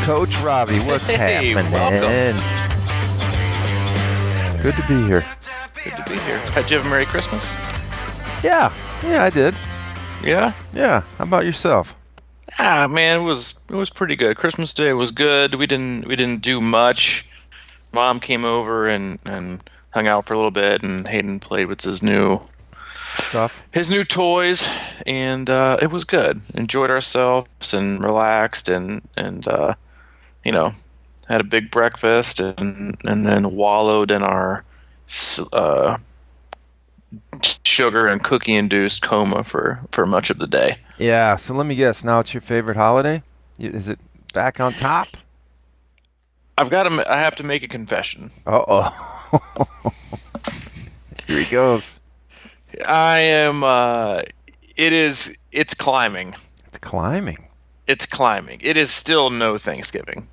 Coach Robbie, what's happening? Welcome. Good to be here. Good to be here. Did you have a Merry Christmas? Yeah, I did. Yeah? Yeah. How about yourself? Man, it was pretty good. Christmas Day was good. We didn't do much. Mom came over and hung out for a little bit, and Hayden played with his new toys, and it was good. Enjoyed ourselves and relaxed and had a big breakfast and then wallowed in our sugar and cookie induced coma for much of the day. Yeah, so let me guess. Now it's your favorite holiday? Is it back on top? I have to make a confession. Uh-oh. Here he goes. I am it's climbing. It's climbing. It's climbing. It is still no Thanksgiving.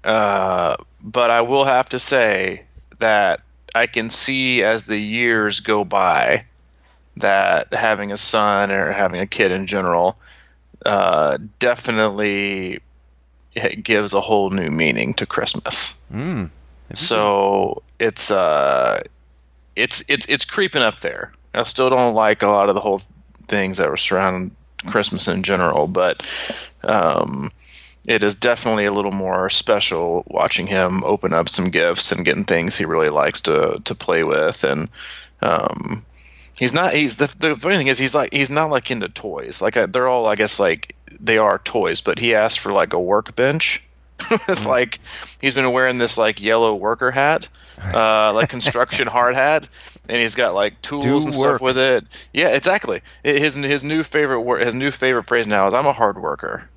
But I will have to say that I can see as the years go by that having a son or having a kid in general definitely gives a whole new meaning to Christmas. So it's creeping up there. I still don't like a lot of the whole things that were surrounding Christmas in general, but it is definitely a little more special watching him open up some gifts and getting things he really likes to play with. And the funny thing is he's not like into toys. Like they're all, I guess, like they are toys, but he asked for like a workbench. Like he's been wearing this like yellow worker hat, like construction hard hat, and he's got like tools and stuff with it. Yeah, exactly. His new favorite phrase now is "I'm a hard worker."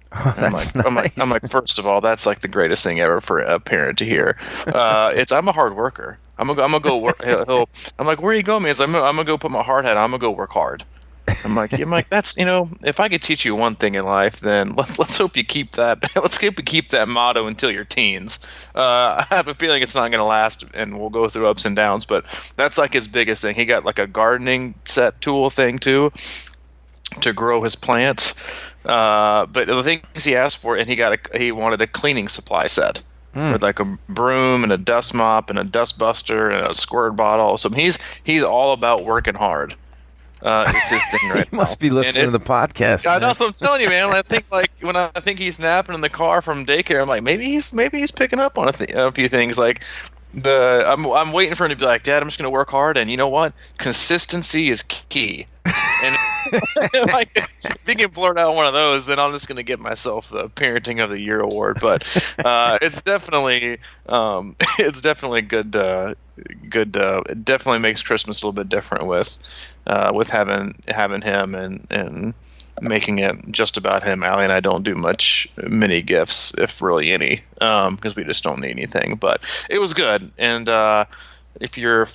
Oh, that's nice. I'm like, first of all, that's like the greatest thing ever for a parent to hear. I'm a hard worker. I'm gonna go work. I'm like, where are you going, man? I'm gonna go put my hard hat on. I'm gonna go work hard. I'm like, that's, if I could teach you one thing in life, then let's hope you keep that. Let's hope you keep that motto until your teens. I have a feeling it's not going to last, and we'll go through ups and downs. But that's like his biggest thing. He got like a gardening set tool thing too, to grow his plants. But the things he asked for, and he wanted a cleaning supply set. With like a broom and a dust mop and a dust buster and a squirt bottle. So he's all about working hard. It's his thing right He must be listening to the podcast. That's what I'm telling you, man. I think like when I think he's napping in the car from daycare, I'm like, maybe he's picking up on a few things. Like I'm waiting for him to be like, Dad, I'm just gonna work hard, and you know what? Consistency is key. And like, if he can blurt out one of those, then I'm just gonna get myself the Parenting of the Year award. But it's definitely good. It definitely makes Christmas a little bit different with having him and making it just about him. Allie and I don't do many gifts, if really any, because we just don't need anything. But it was good. And if you're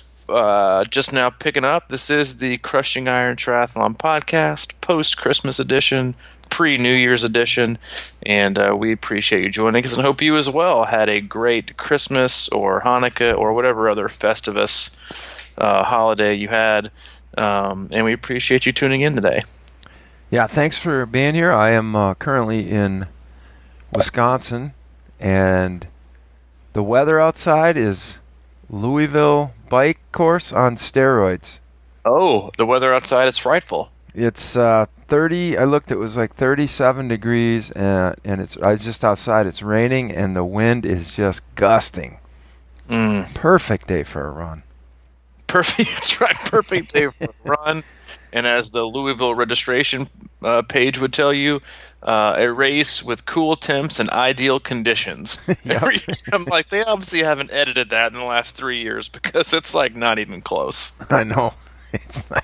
just now picking up, this is the Crushing Iron Triathlon podcast, post-Christmas edition, pre-New Year's edition, and we appreciate you joining us and hope you as well had a great Christmas or Hanukkah or whatever other Festivus holiday you had, and we appreciate you tuning in today. Yeah, thanks for being here. I am currently in Wisconsin, and the weather outside is Louisville bike course on steroids. Oh, the weather outside is frightful. It's 30. I looked. It was like 37 degrees, and I was just outside. It's raining, and the wind is just gusting. Perfect day for a run. Perfect. That's right. Perfect day for a run. And as the Louisville registration page would tell you, a race with cool temps and ideal conditions. I'm like, they obviously haven't edited that in the last 3 years because it's like not even close. I know. It's like,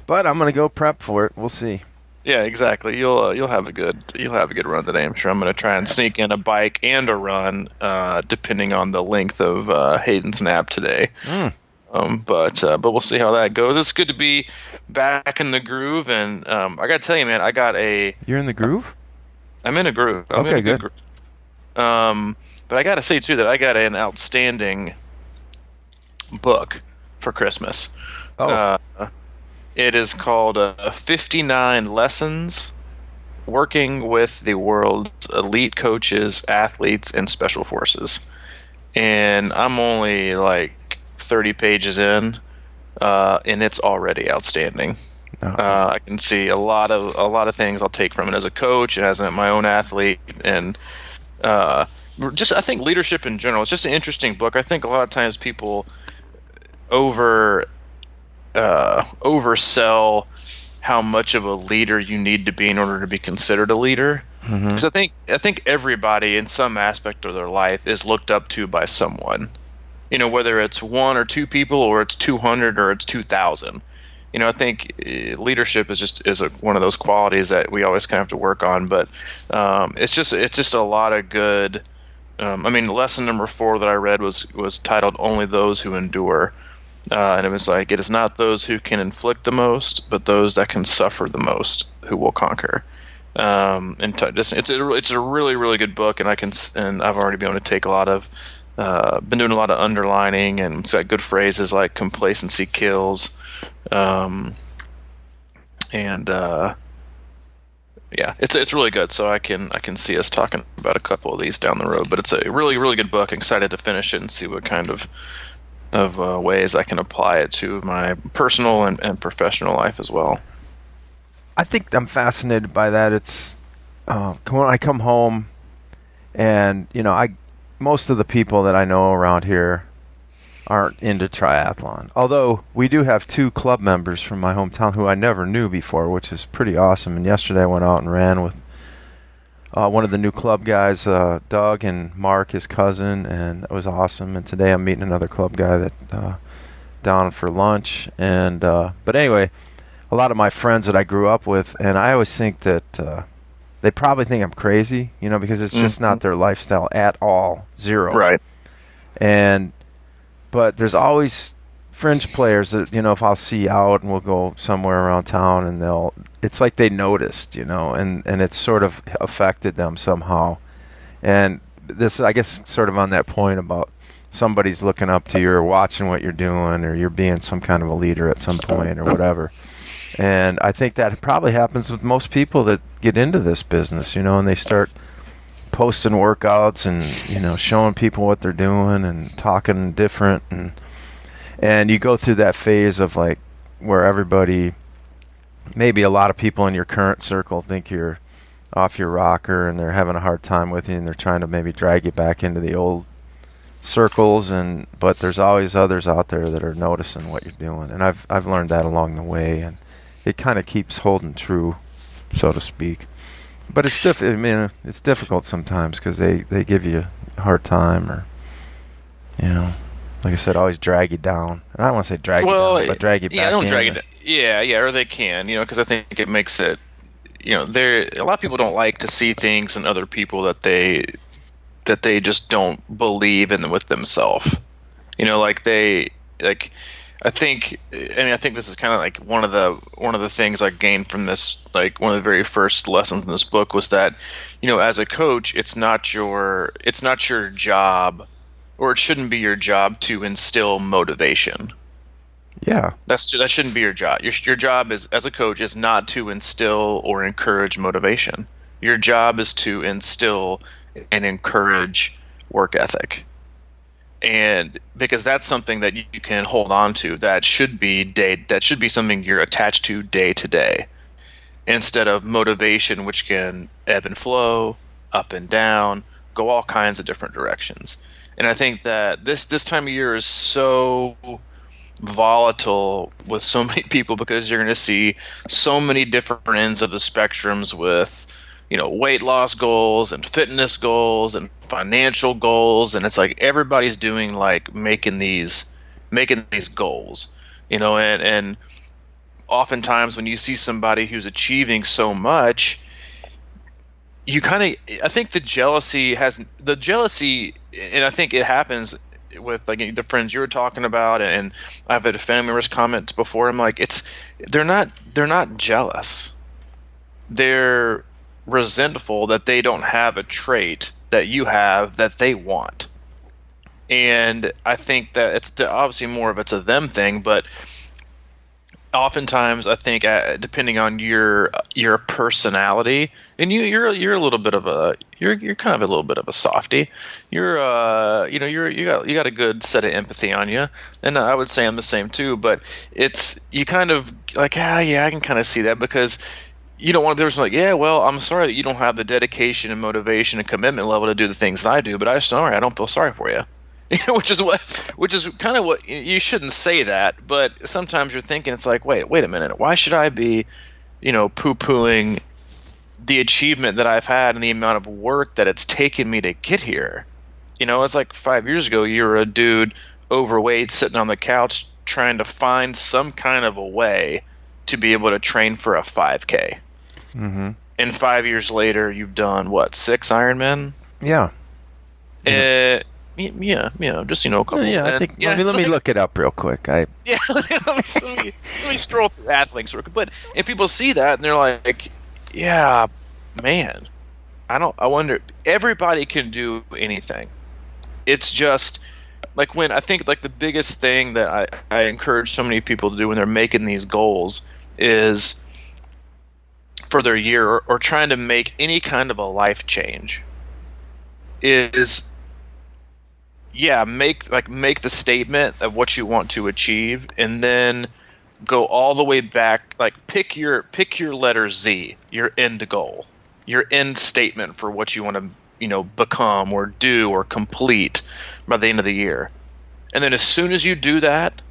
but I'm gonna go prep for it. We'll see. Yeah, exactly. You'll have a good run today. I'm sure. I'm gonna try and sneak in a bike and a run, depending on the length of Hayden's nap today. But we'll see how that goes. It's good to be back in the groove, and I gotta tell you, man, You're in the groove? I'm in a groove. Okay, good. Groove. But I gotta say too that I got an outstanding book for Christmas. It is called 59 Lessons working with the world's elite coaches, athletes, and special forces. And I'm only like 30 pages in, and it's already outstanding. No. I can see a lot of things I'll take from it as a coach and as my own athlete, and just I think leadership in general. It's just an interesting book. I think a lot of times people oversell how much of a leader you need to be in order to be considered a leader. Because I think everybody in some aspect of their life is looked up to by someone. Whether it's one or two people, or it's 200, or it's 2,000. I think leadership is one of those qualities that we always kind of have to work on. But it's just a lot of good. Lesson number 4 that I read was titled "Only Those Who Endure," and it was like, it is not those who can inflict the most, but those that can suffer the most who will conquer. It's a really, really good book, and I've already been able to take been doing a lot of underlining, and it's got good phrases like complacency kills. It's really good. So I can see us talking about a couple of these down the road, but it's a really, really good book. I'm excited to finish it and see what kind of ways I can apply it to my personal and professional life as well. I think I'm fascinated by that. It's when I come home, and most of the people that I know around here aren't into triathlon. Although we do have 2 club members from my hometown who I never knew before, which is pretty awesome. And yesterday I went out and ran with one of the new club guys, Doug, and Mark, his cousin, and it was awesome. And today I'm meeting another club guy that down for lunch. And but anyway, a lot of my friends that I grew up with, and I always think that they probably think I'm crazy, because it's just not their lifestyle at all, zero. Right. But there's always fringe players that, if I'll see out and we'll go somewhere around town, and it's like they noticed, and it's sort of affected them somehow. And this, I guess, sort of on that point about somebody's looking up to you or watching what you're doing, or you're being some kind of a leader at some point or whatever. And I think that probably happens with most people that get into this business, and they start posting workouts and, showing people what they're doing and talking different. And you go through that phase of like where everybody, maybe a lot of people in your current circle think you're off your rocker, and they're having a hard time with you, and they're trying to maybe drag you back into the old circles, but there's always others out there that are noticing what you're doing. And I've learned that along the way, and it kind of keeps holding true, so to speak. But it's it's difficult sometimes because they give you a hard time, or like I said, always drag you down. And I don't want to say drag you down, but drag you back in. Yeah, don't drag it. Yeah, or they can, because I think it makes it, a lot of people don't like to see things in other people that they just don't believe in with themselves. I think this is kind of like one of the things I gained from this. Like, one of the very first lessons in this book was that, as a coach, it's not your job, or it shouldn't be your job to instill motivation. Yeah, that shouldn't be your job. Your job as a coach is not to instill or encourage motivation. Your job is to instill and encourage work ethic. And because that's something that you can hold on to, that should be something you're attached to day to day, instead of motivation, which can ebb and flow, up and down, go all kinds of different directions. And I think that this time of year is so volatile with so many people, because you're going to see so many different ends of the spectrums with weight loss goals and fitness goals and financial goals, and it's like everybody's doing like making these goals, and oftentimes when you see somebody who's achieving so much, I think the jealousy, and I think it happens with like the friends you were talking about, and I've had family members comment before. I'm like, they're not jealous. They're resentful that they don't have a trait that you have that they want. And I think that it's obviously more of it's a them thing, but oftentimes I think depending on your personality, and you're a little bit of a you're kind of a little bit of a softie. You're you got a good set of empathy on you, and I would say I'm the same too. But it's you kind of like yeah, I can kind of see that, because you don't want to be the person like, yeah, well, I'm sorry that you don't have the dedication and motivation and commitment level to do the things that I do, but I don't feel sorry for you. Which is kind of what you shouldn't say that, but sometimes you're thinking it's like, wait a minute, why should I be, poo-pooing the achievement that I've had and the amount of work that it's taken me to get here? It's like 5 years ago, you were a dude overweight sitting on the couch trying to find some kind of a way to be able to train for a 5K. Mm-hmm. And 5 years later, you've done what, 6 Ironman? Yeah. Yeah, just a couple. Yeah, I think. Let me look it up real quick. Let me scroll through Athlinks real quick. But if people see that and they're like, yeah, man, I wonder. Everybody can do anything. It's just like when I think like the biggest thing that I encourage so many people to do when they're making these goals is for their year or trying to make any kind of a life change is. Yeah, make the statement of what you want to achieve, and then go all the way back. Like pick your letter Z, your end goal, your end statement for what you want to become or do or complete by the end of the year. And then as soon as you do that,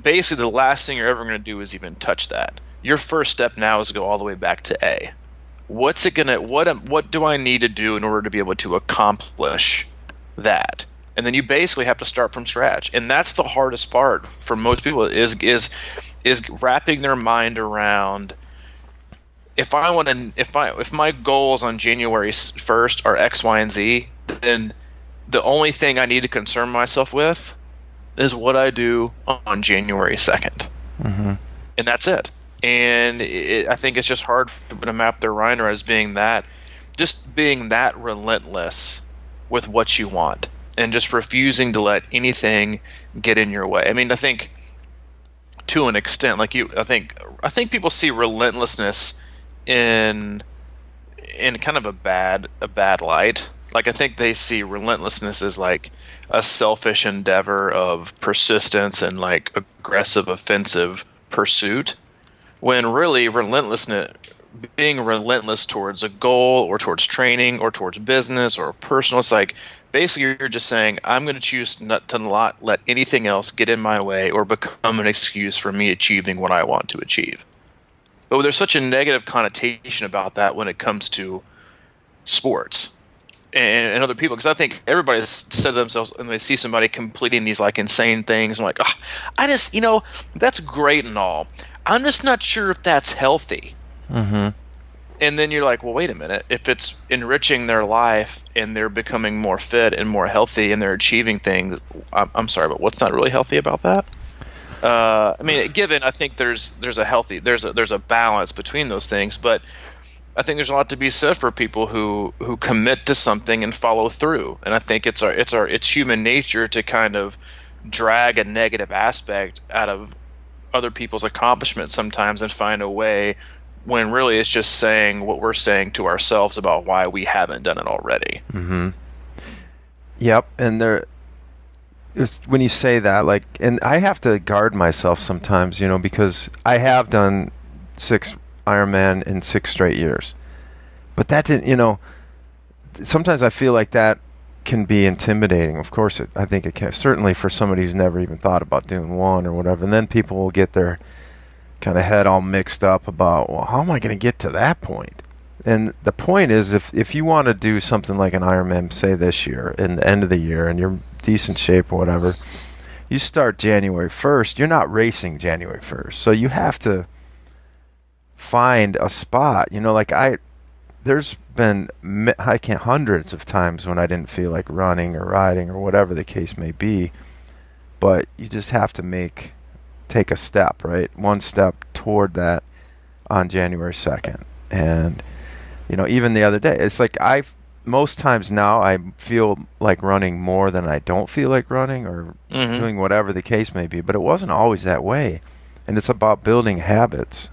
basically the last thing you're ever going to do is even touch that. Your first step now is to go all the way back to A. What do I need to do in order to be able to accomplish that? And then you basically have to start from scratch, and that's the hardest part for most people is wrapping their mind around. If my goals on January 1st are X, Y, and Z, then the only thing I need to concern myself with is what I do on January 2nd, mm-hmm. and that's it. And I think it's just hard for them to map their mind as being that relentless with what you want. And just refusing to let anything get in your way. I mean, I think to an extent, I think people see relentlessness in kind of a bad light. Like I think they see relentlessness as like a selfish endeavor of persistence and like aggressive, offensive pursuit. When really being relentless towards a goal or towards training or towards business or personal, it's like basically you're just saying, I'm going to choose not to let anything else get in my way or become an excuse for me achieving what I want to achieve. But there's such a negative connotation about that when it comes to sports and other people, because I think everybody has said to themselves when they see somebody completing these like insane things, I'm like, I just, that's great and all. I'm just not sure if that's healthy. Mm-hmm. And then you're like, well, wait a minute. If it's enriching their life and they're becoming more fit and more healthy and they're achieving things, I'm sorry, but what's not really healthy about that? I mean, I think there's a balance between those things, but I think there's a lot to be said for people who commit to something and follow through. And I think it's human nature to kind of drag a negative aspect out of other people's accomplishments sometimes and find a way when really it's just saying what we're saying to ourselves about why we haven't done it already. Mm-hmm. Yep. And when you say that, like, and I have to guard myself sometimes, because I have done 6 Ironman in 6 straight years, but that didn't, sometimes I feel like that can be intimidating. Of course, I think it can, certainly for somebody who's never even thought about doing one or whatever. And then people will get their kind of head all mixed up about, well, how am I going to get to that point? And the point is, if you want to do something like an Ironman, say this year, in the end of the year, and you're decent shape or whatever, you start January 1st, you're not racing January 1st. So you have to find a spot. There's been hundreds of times when I didn't feel like running or riding or whatever the case may be, but you just have to take a step, right? One step toward that on January 2nd. And, even the other day, it's like most times now I feel like running more than I don't feel like running or doing whatever the case may be, but it wasn't always that way. and it's about building habits,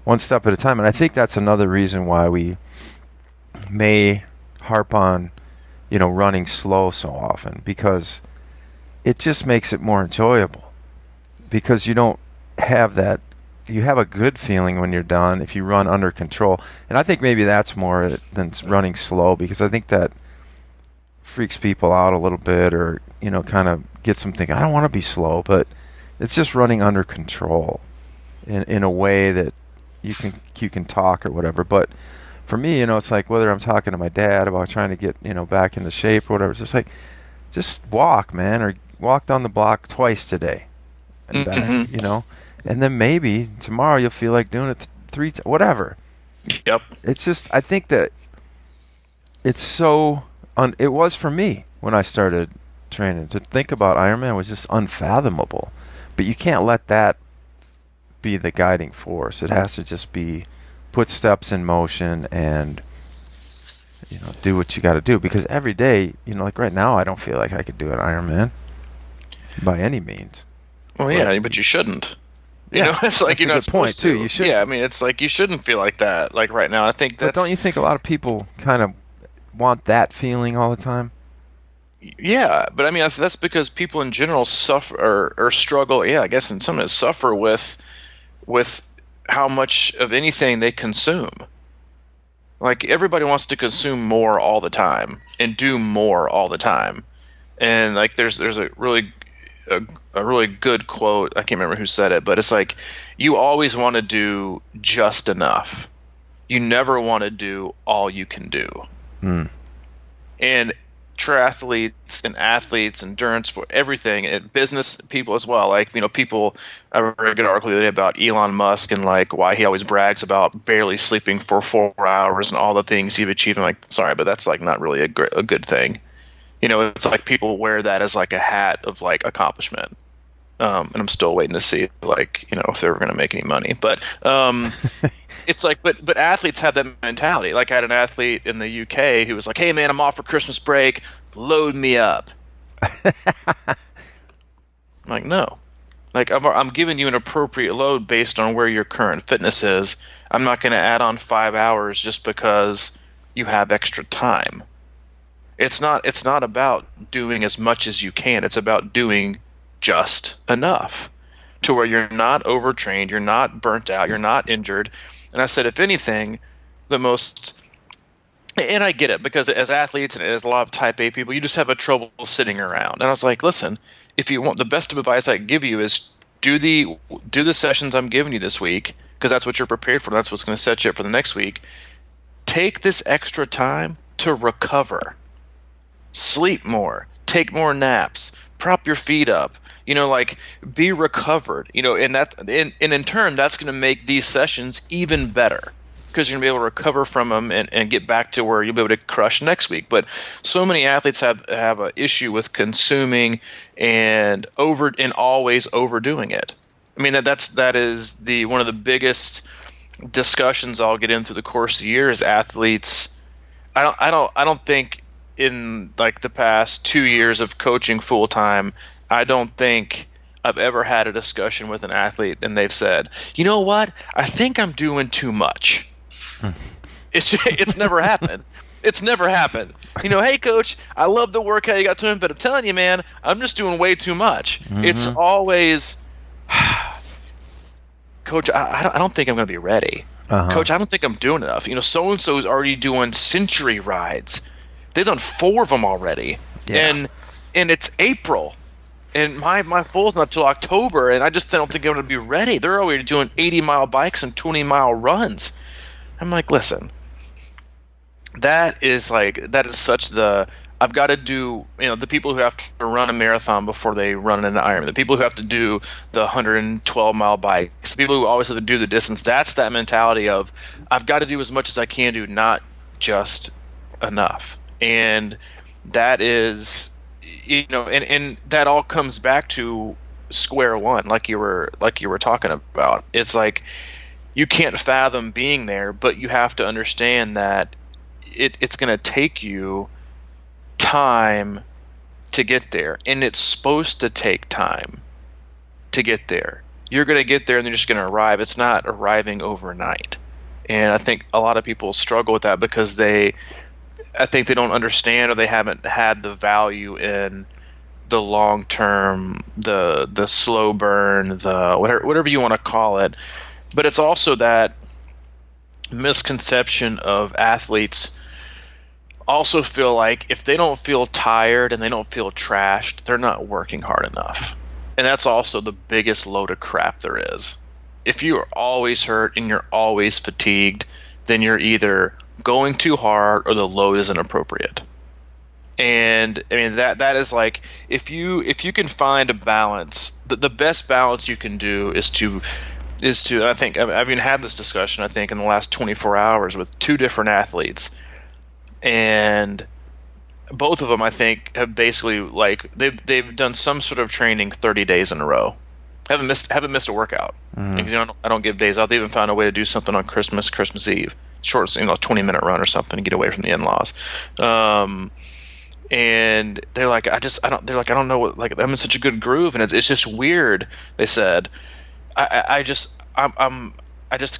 one step at a time. And I think that's another reason why we may harp on, running slow so often, because it just makes it more enjoyable, because you don't have that. You have a good feeling when you're done if you run under control. And I think maybe that's more than running slow, because I think that freaks people out a little bit, or, kind of gets them thinking, I don't want to be slow, but it's just running under control in a way that you can talk or whatever. But for me, it's like whether I'm talking to my dad about trying to get, back into shape or whatever, it's just like, just walk, man, or walk down the block twice today and back, and then maybe tomorrow you'll feel like doing it three times, whatever. Yep. It's just, I think that it's so, it was for me when I started training. To think about Ironman was just unfathomable. But you can't let that be the guiding force. It has to just be put steps in motion and, do what you got to do. Because every day, like right now, I don't feel like I could do an Ironman by any means. Well, yeah, but you shouldn't. It's like, that's a good point too. You should. Yeah, I mean, it's like you shouldn't feel like that. Like right now, I think that's. But don't you think a lot of people kind of want that feeling all the time? Yeah, but I mean, that's because people in general suffer or struggle. Yeah, I guess in some ways suffer with how much of anything they consume. Like everybody wants to consume more all the time and do more all the time, and like there's a really good quote. I can't remember who said it, but it's like you always want to do just enough. You never want to do all you can do. And triathletes and athletes, endurance, everything, and business people as well. Like, people, I read a good article the other day about Elon Musk and like why he always brags about barely sleeping for 4 hours and all the things he's achieved. I'm like, sorry, but that's like not really a good thing. It's like people wear that as like a hat of like accomplishment. And I'm still waiting to see like, if they're going to make any money, but, it's like, but athletes have that mentality. Like I had an athlete in the UK who was like, hey man, I'm off for Christmas break. Load me up. I'm like, no, like I'm giving you an appropriate load based on where your current fitness is. I'm not going to add on 5 hours just because you have extra time. It's not about doing as much as you can. It's about doing just enough to where you're not overtrained, you're not burnt out, you're not injured. And I said, if anything, and I get it, because as athletes and as a lot of type A people, you just have a trouble sitting around. And I was like, listen, if you want, the best of advice I can give you is do the sessions I'm giving you this week, because that's what you're prepared for. That's what's going to set you up for the next week. Take this extra time to recover. Sleep more, take more naps, prop your feet up, like be recovered, and in turn, that's going to make these sessions even better, because you're going to be able to recover from them and get back to where you'll be able to crush next week. But so many athletes have an issue with consuming and always overdoing it. I mean, that is one of the biggest discussions I'll get in through the course of the year is athletes. I don't think in like the past 2 years of coaching full time, I don't think I've ever had a discussion with an athlete and they've said, you know what, I think I'm doing too much. It's never happened. It's never happened. Hey coach, I love the workout you got to him, but I'm telling you, man, I'm just doing way too much. Mm-hmm. It's always, coach, I don't think I'm going to be ready. Uh-huh. Coach, I don't think I'm doing enough. So-and-so is already doing century rides. They've done 4 of them already. Yeah. And it's April. And my full's not till October, and I just don't think I'm going to be ready. They're already doing 80-mile bikes and 20-mile runs. I'm like, listen, that is such I've got to do, the people who have to run a marathon before they run an Ironman, the people who have to do the 112-mile bikes, the people who always have to do the distance, that's that mentality of I've got to do as much as I can do, not just enough. And that is, and that all comes back to square one, like you were talking about. It's like you can't fathom being there, but you have to understand that it's going to take you time to get there, and it's supposed to take time to get there. you're going to get there and they're just going to arrive. It's not arriving overnight. And I think a lot of people struggle with that because I think they don't understand, or they haven't had the value in the long term, the slow burn, the whatever you want to call it. But it's also that misconception of athletes also feel like if they don't feel tired and they don't feel trashed, they're not working hard enough. And that's also the biggest load of crap there is. If you are always hurt and you're always fatigued, then you're either going too hard or the load isn't appropriate. And I mean that is like, if you can find a balance, the best balance you can do is to I think I've even had this discussion, I think, in the last 24 hours with two different athletes, and both of them, I think, have basically, like, they've done some sort of training 30 days in a row. Haven't missed a workout. Because, I don't give days out. They even found a way to do something on Christmas Eve, short, 20-minute run or something to get away from the in-laws. And they're like, I don't know what, like, I'm in such a good groove, and it's just weird. They said, I just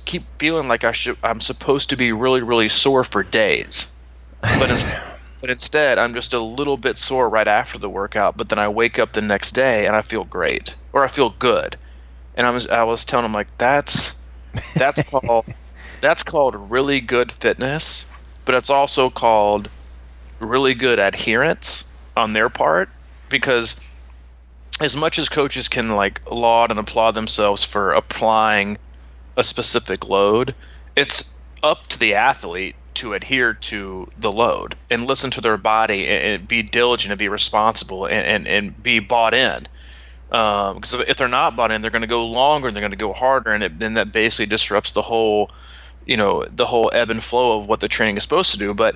keep feeling like I'm supposed to be really, really sore for days, but instead I'm just a little bit sore right after the workout. But then I wake up the next day and I feel great, or I feel good. And I was telling them, like, that's called really good fitness, but it's also called really good adherence on their part, because as much as coaches can, like, laud and applaud themselves for applying a specific load, it's up to the athlete to adhere to the load and listen to their body and be diligent and be responsible and be bought in. Because if they're not bought in, they're going to go longer and they're going to go harder, and then that basically disrupts the whole ebb and flow of what the training is supposed to do. But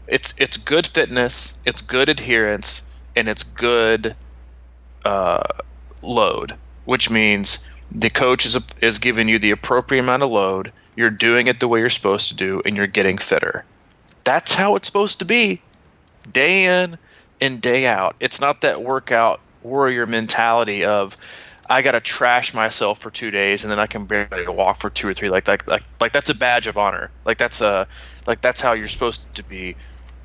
it's good fitness, it's good adherence, and it's good load, which means the coach is giving you the appropriate amount of load, you're doing it the way you're supposed to do, and you're getting fitter. That's how it's supposed to be, day in and day out. It's not that workout warrior mentality of, I gotta trash myself for 2 days and then I can barely walk for 2 or 3. Like that's a badge of honor. That's how you're supposed to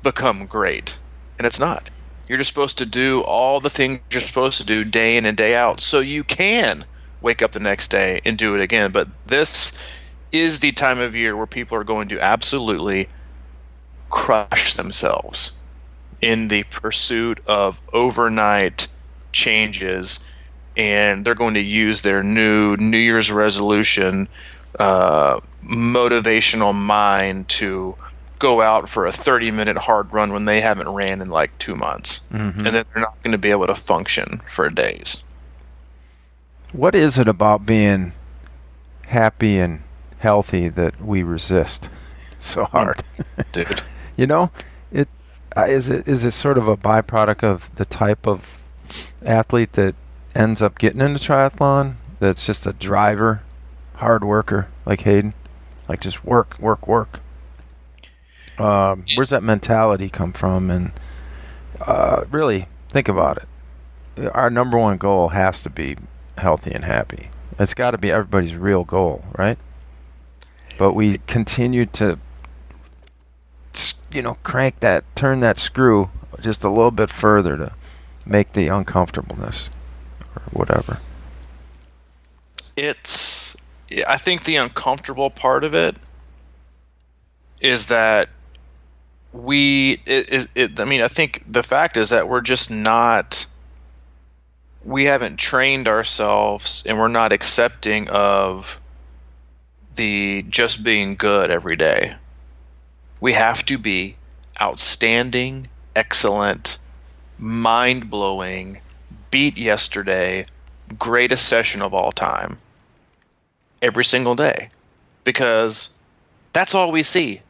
become great, and it's not. You're just supposed to do all the things you're supposed to do day in and day out, so you can wake up the next day and do it again. But this is the time of year where people are going to absolutely crush themselves in the pursuit of overnight changes, and they're going to use their New Year's resolution motivational mind to go out for a 30-minute hard run when they haven't ran in like 2 months. And then they're not going to be able to function for days. What is it about being happy and healthy that we resist so hard? Dude. Is it sort of a byproduct of the type of athlete that ends up getting into triathlon, that's just a driver, hard worker like Hayden, like just work? Where's that mentality come from? And really think about it. Our number one goal has to be healthy and happy. It's got to be everybody's real goal, right? But we continue to turn that screw just a little bit further to make the uncomfortableness or whatever. I think the uncomfortable part of it is that I think the fact is that we haven't trained ourselves, and we're not accepting of the just being good every day. We have to be outstanding, excellent, mind-blowing, beat yesterday, greatest session of all time every single day, because that's all we see.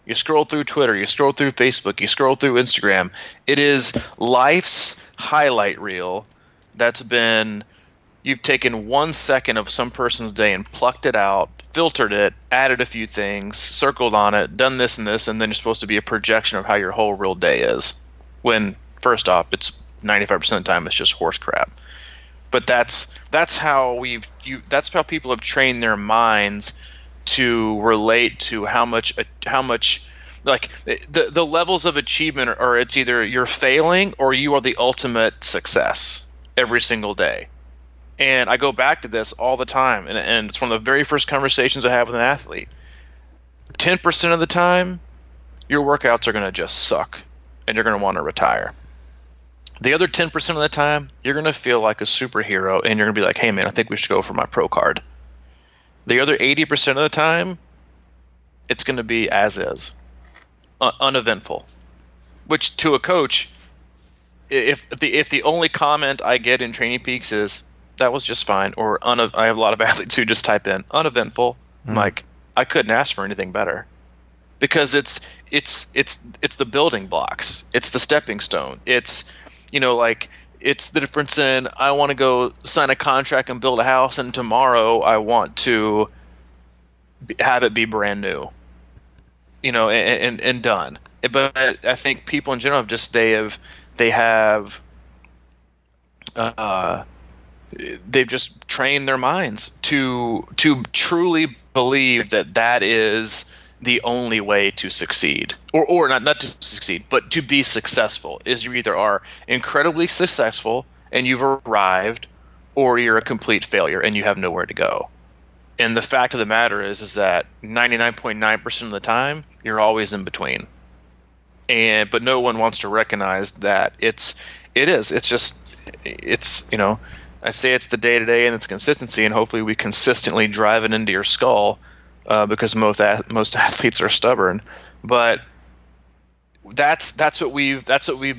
You scroll through Twitter, you scroll through Facebook, you scroll through Instagram. It is life's highlight reel you've taken 1 second of some person's day and plucked it out, filtered it, added a few things, circled on it, done this and this, and then you're supposed to be a projection of how your whole real day is. When, first off, it's 95% of the time it's just horse crap. But that's how that's how people have trained their minds to relate to how much like the levels of achievement are it's either you're failing or you are the ultimate success every single day. And I go back to this all the time, and it's one of the very first conversations I have with an athlete. 10% of the time, your workouts are going to just suck, and you're going to want to retire. The other 10% of the time, you're going to feel like a superhero, and you're going to be like, hey, man, I think we should go for my pro card. The other 80% of the time, it's going to be as is, uneventful. Which, to a coach, if the only comment I get in Training Peaks is, that was just fine, or I have a lot of athletes who just type in uneventful. I'm like, I couldn't ask for anything better, because it's the building blocks, it's the stepping stone, it's it's the difference in I want to go sign a contract and build a house, and tomorrow I want to have it be brand new, and done. But I think people in general they've just trained their minds to truly believe that is the only way to succeed, or not to succeed, but to be successful. Is you either are incredibly successful and you've arrived, or you're a complete failure and you have nowhere to go. And the fact of the matter is that 99.9% of the time you're always in between. But no one wants to recognize that it's I say it's the day-to-day and it's consistency, and hopefully we consistently drive it into your skull, because most athletes are stubborn. But that's what we've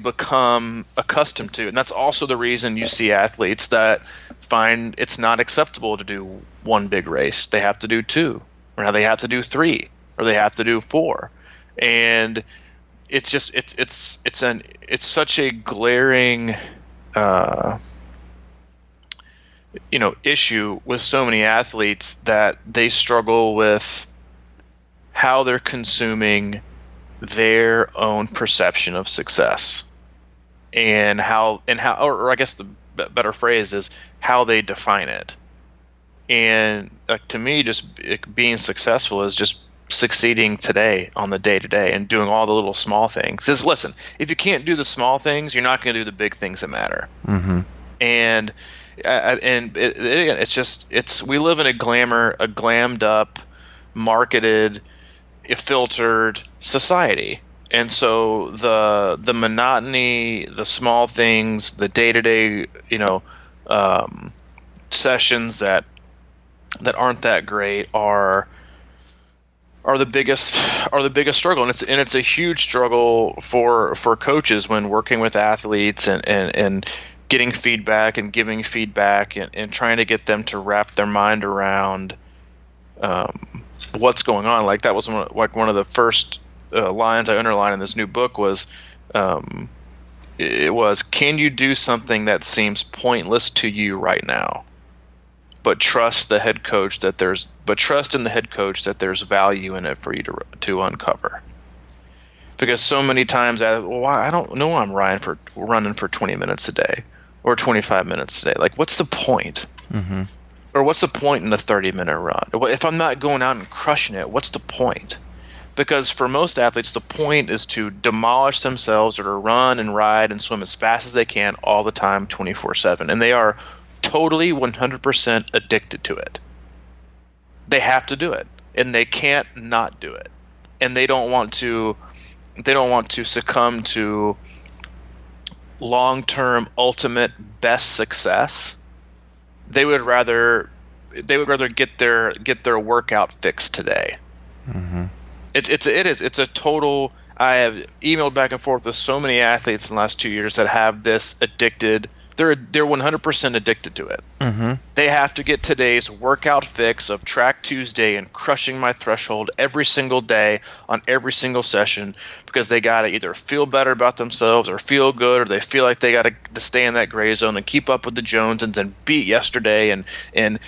become accustomed to, and that's also the reason you see athletes that find it's not acceptable to do one big race. They have to do 2, or now they have to do 3, or they have to do 4, and it's just it's such a glaring issue with so many athletes that they struggle with how they're consuming their own perception of success, and how or I guess the better phrase is how they define it. And to me, just being successful is just succeeding today on the day-to-day and doing all the little small things. Because listen, if you can't do the small things, you're not going to do the big things that matter. Mm-hmm. And we live in a glammed up, marketed, filtered society, and so the monotony, the small things, the day-to-day, sessions that aren't that great are the biggest struggle, and it's a huge struggle for coaches when working with athletes and getting feedback and giving feedback and trying to get them to wrap their mind around what's going on. Like that was one of the first lines I underlined in this new book was, it was, can you do something that seems pointless to you right now, but trust in the head coach that there's value in it for you to uncover. Because so many times I don't know I'm running for 20 minutes a day or 25 minutes a day. Like, what's the point? Mm-hmm. Or what's the point in a 30-minute run? If I'm not going out and crushing it, what's the point? Because for most athletes, the point is to demolish themselves or to run and ride and swim as fast as they can all the time, 24/7. And they are totally 100% addicted to it. They have to do it, and they can't not do it. And they don't want to succumb to long-term ultimate best success. They would rather get their workout fixed today. Mm-hmm. It's a total. I have emailed back and forth with so many athletes in the last 2 years that have this addicted. They're 100% addicted to it. Mm-hmm. They have to get today's workout fix of Track Tuesday and crushing my threshold every single day on every single session, because they got to either feel better about themselves or feel good, or they feel like they got to stay in that gray zone and keep up with the Joneses and beat yesterday and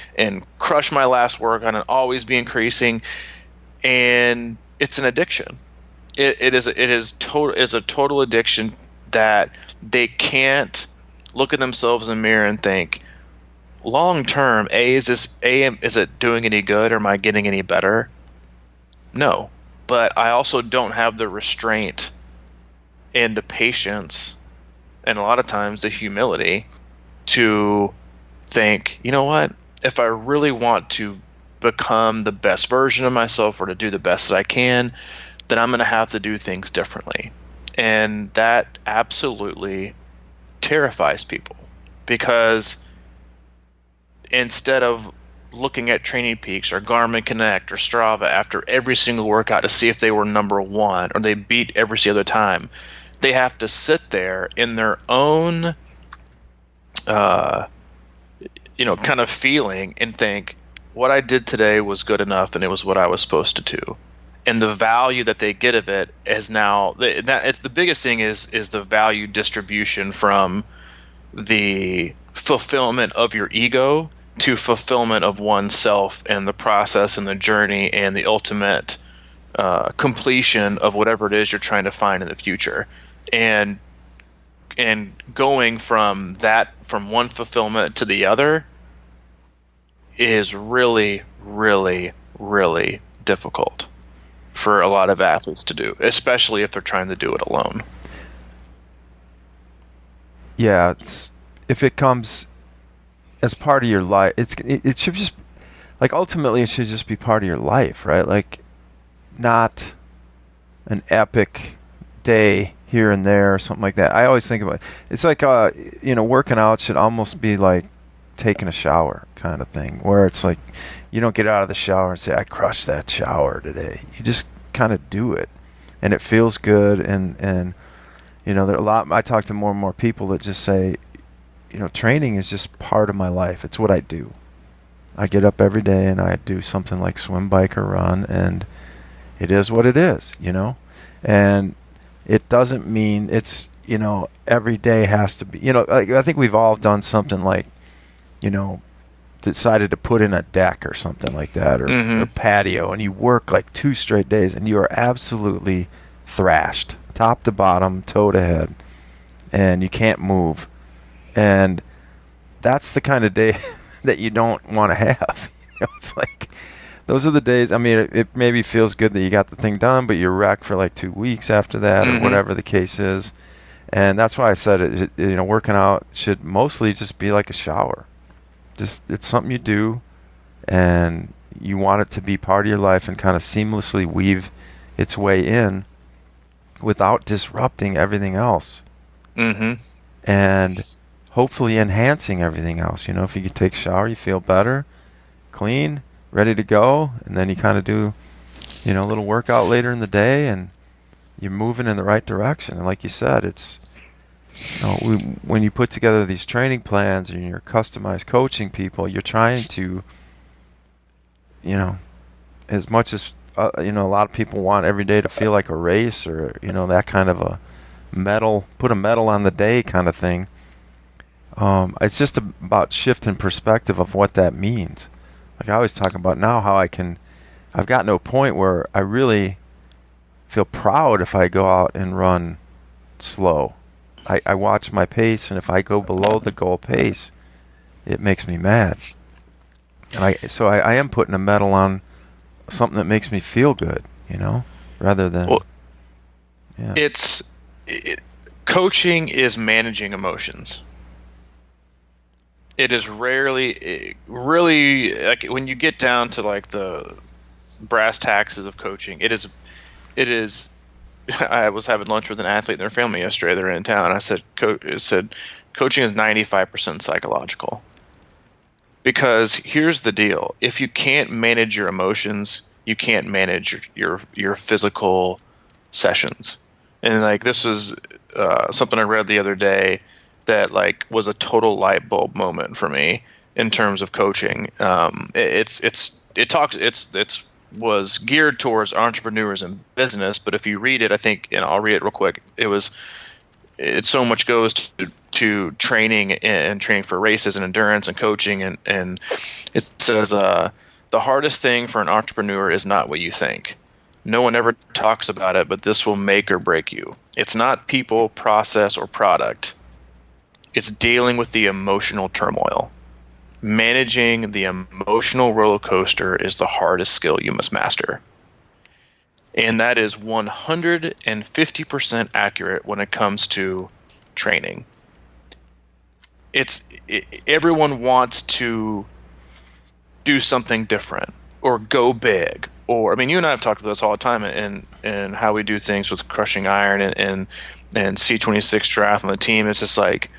crush my last workout and always be increasing. And it's an addiction. It is a total addiction that they can't look at themselves in the mirror and think, long term, is it doing any good, or am I getting any better? No. But I also don't have the restraint and the patience, and a lot of times the humility, to think, you know what, if I really want to become the best version of myself, or to do the best that I can, then I'm going to have to do things differently. And that absolutely terrifies people, because instead of looking at Training Peaks or Garmin Connect or Strava after every single workout to see if they were number one or they beat every other time, they have to sit there in their own kind of feeling and think, what I did today was good enough, and it was what I was supposed to do. And the value that they get of it is now it's the biggest thing is the value distribution from the fulfillment of your ego to fulfillment of oneself, and the process and the journey and the ultimate completion of whatever it is you're trying to find in the future. And going from one fulfillment to the other is really, really, really difficult for a lot of athletes to do, especially if they're trying to do it alone. Yeah, if it comes as part of your life, it should just, like, ultimately it should just be part of your life, right? Like, not an epic day here and there or something like that. I always think about it's like working out should almost be like taking a shower kind of thing, where it's like you don't get out of the shower and say, I crushed that shower today. You just kind of do it, and it feels good. And there are a lot. I talk to more and more people that just say, training is just part of my life. It's what I do. I get up every day and I do something like swim, bike, or run, and it is what it is, and it doesn't mean it's, every day has to be, like, I think we've all done something like, decided to put in a deck or something like that, or a patio, and you work like 2 straight days and you are absolutely thrashed, top to bottom, toe to head, and you can't move. And that's the kind of day that you don't want to have. It's like, those are the days. I mean, it maybe feels good that you got the thing done, but you're wrecked for like 2 weeks after that, or whatever the case is. And that's why I said working out should mostly just be like a shower. Just, it's something you do, and you want it to be part of your life and kind of seamlessly weave its way in without disrupting everything else. And hopefully enhancing everything else. If you could take a shower, you feel better, clean, ready to go, and then you kind of do, a little workout later in the day, and you're moving in the right direction. And like you said, it's, when you put together these training plans and you're customized coaching people, you're trying to, as much as, a lot of people want every day to feel like a race, or, that kind of a put a medal on the day kind of thing. It's just about shifting perspective of what that means. Like I always talk about now, how I've gotten to a point where I really feel proud if I go out and run slow. I watch my pace, and if I go below the goal pace, it makes me mad. And I am putting a medal on something that makes me feel good, rather than. Well, yeah. Coaching is managing emotions. It is really, like, when you get down to like the brass taxes of coaching, it is. I was having lunch with an athlete and their family yesterday. They're in town. I said, coaching is 95% psychological. Because here's the deal: if you can't manage your emotions, you can't manage your physical sessions. And like, this was something I read the other day that like was a total light bulb moment for me in terms of coaching. It was geared towards entrepreneurs and business, but if you read it, I think, and I'll read it real quick, it so much goes to training and training for races and endurance and coaching, and it says the hardest thing for an entrepreneur is not what you think. No one ever talks about it, but this will make or break you. It's not people, process, or product. It's dealing with the emotional turmoil. managing the emotional roller coaster is the hardest skill you must master. And that is 150% accurate when it comes to training. Everyone wants to do something different or go big. Or, I mean, you and I have talked about this all the time and how we do things with Crushing Iron and C26 Triathlon, the team. It's just like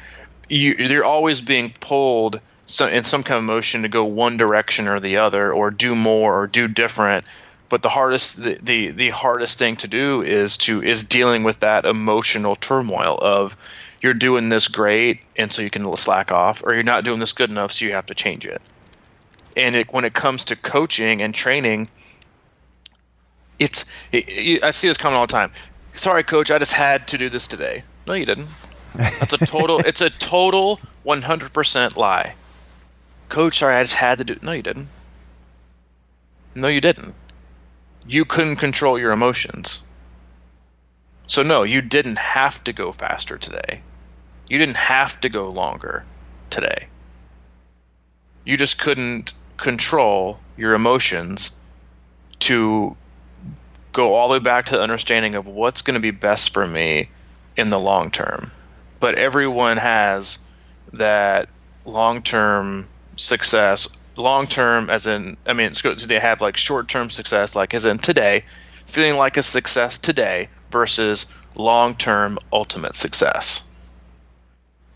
you're always being pulled in some kind of motion to go one direction or the other, or do more or do different. But the hardest thing to do is dealing with that emotional turmoil of you're doing this great and so you can slack off, or you're not doing this good enough so you have to change it. And when it comes to coaching and training, I see this comment all the time. Sorry, coach, I just had to do this today. No, you didn't. It's a total 100% lie. Coach, sorry, I just had to do. No, you didn't. No, you didn't. You couldn't control your emotions. So no, you didn't have to go faster today. You didn't have to go longer today. You just couldn't control your emotions to go all the way back to the understanding of what's going to be best for me in the long term. But everyone has that long-term success. Long-term as in, I mean, they have like short-term success, like as in today, feeling like a success today versus long-term ultimate success.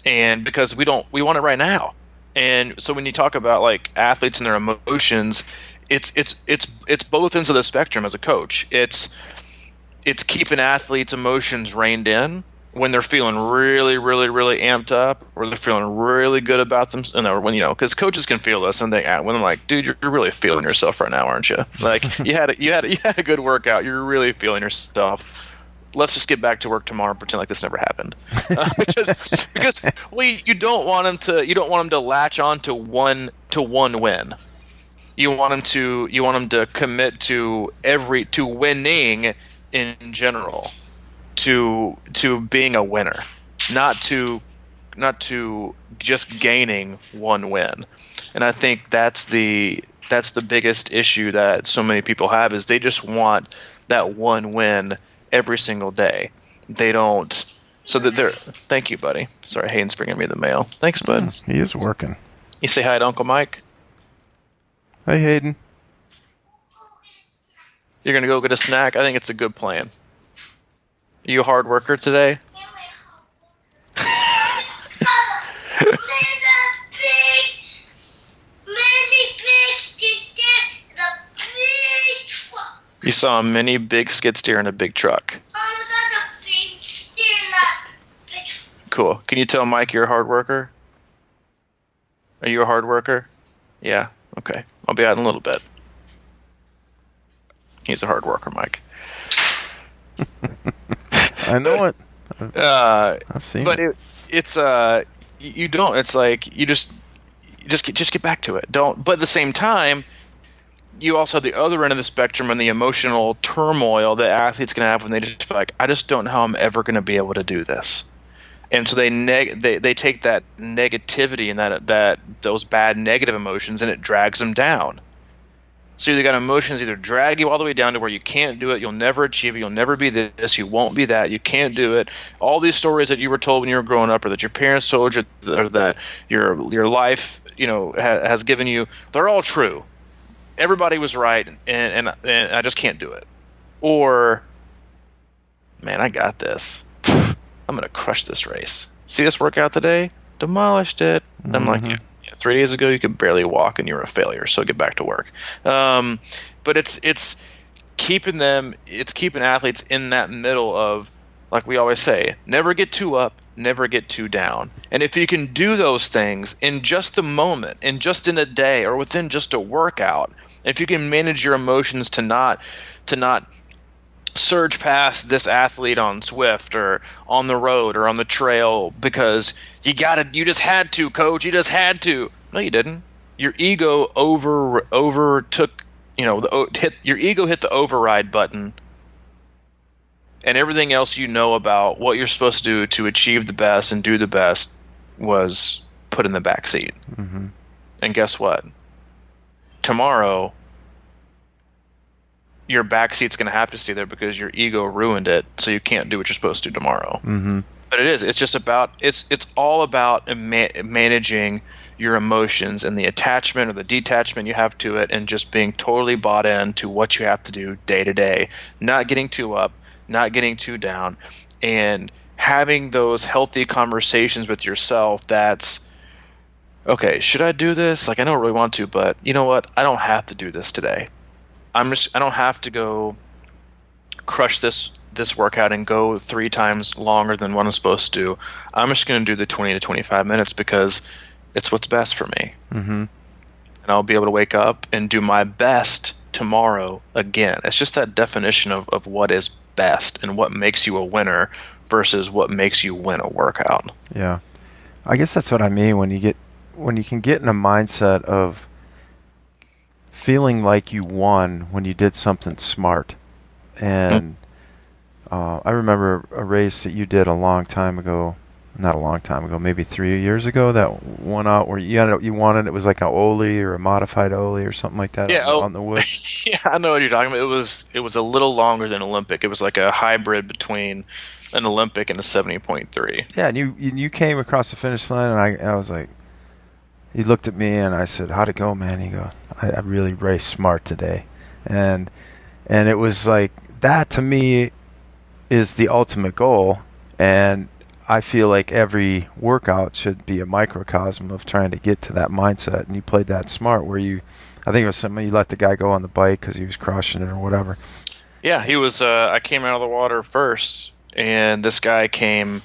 And because we want it right now. And so when you talk about like athletes and their emotions, it's both ends of the spectrum as a coach. It's keeping athletes' emotions reined in when they're feeling really, really, really amped up, or they're feeling really good about them. And when because coaches can feel this, and when they're like, "Dude, you're really feeling yourself right now, aren't you? Like you had a good workout. You're really feeling yourself. Let's just get back to work tomorrow and pretend like this never happened." Because you don't want them to latch on to one win. You want them to commit to winning in general, to being a winner, not to just gaining one win. And I think that's the biggest issue that so many people have, is they just want that one win every single day. They don't. So that they're. Thank you, buddy. Sorry, Hayden's bringing me the mail. Thanks, bud. He is working. You say hi to Uncle Mike. Hey, Hayden. You're gonna go get a snack? I think it's a good plan. Are you a hard worker today? You saw a mini big skid steer in a big truck. Cool. Can you tell Mike you're a hard worker? Are you a hard worker? Yeah. Okay. I'll be out in a little bit. He's a hard worker, Mike. I know it. I've seen but it. It's you don't. It's like you just get back to it. Don't. But at the same time, you also have the other end of the spectrum and the emotional turmoil that athletes can have when they just feel like, I just don't know how I'm ever going to be able to do this. And so they take that negativity and that those bad negative emotions, and it drags them down. So you got emotions either drag you all the way down to where you can't do it, you'll never achieve it, you'll never be this, you won't be that, you can't do it. All these stories that you were told when you were growing up, or that your parents told you, or that your life has given you, they're all true. Everybody was right, and I just can't do it. Or, man, I got this. I'm going to crush this race. See this workout today? Demolished it. Mm-hmm. I'm like, yeah, 3 days ago you could barely walk and you're a failure, so get back to work. But it's keeping athletes in that middle of, like we always say, never get too up, never get too down. And if you can do those things in just the moment, in just in a day, or within just a workout, if you can manage your emotions to not surge past this athlete on Zwift or on the road or on the trail because you just had to, coach, you just had to. No, you didn't. Your ego overtook, your ego hit the override button, and everything else about what you're supposed to do to achieve the best and do the best was put in the back seat. Mm-hmm. And guess what? Tomorrow, your back seat's going to have to stay there because your ego ruined it, so you can't do what you're supposed to do tomorrow. Mm-hmm. But it's just about, it's all about managing your emotions and the attachment or the detachment you have to it, and just being totally bought in to what you have to do day to day, not getting too up, not getting too down, and having those healthy conversations with yourself. That's, okay, should I do this? Like, I don't really want to, but you know what? I don't have to do this today. I don't have to go crush this workout and go 3 times longer than what I'm supposed to. I'm just going to do the 20 to 25 minutes because it's what's best for me. Mm-hmm. And I'll be able to wake up and do my best tomorrow again. It's just that definition of what is best and what makes you a winner versus what makes you win a workout. Yeah. I guess that's what I mean when you can get in a mindset of feeling like you won when you did something smart. And I remember a race that you did a long time ago, not a long time ago, maybe 3 years ago, that one out where you won it. It was like a Oli or a modified Oli or something like that. Yeah, on the woods. Yeah, I know what you're talking about. It was a little longer than Olympic. It was like a hybrid between an Olympic and a 70.3. Yeah, and you came across the finish line, and I was like, he looked at me and I said, "How'd it go, man?" He goes, I really raced smart today. And it was like, that to me is the ultimate goal. And I feel like every workout should be a microcosm of trying to get to that mindset. And you played that smart where I think it was something, you let the guy go on the bike because he was crushing it or whatever. Yeah, he was, I came out of the water first, and this guy came,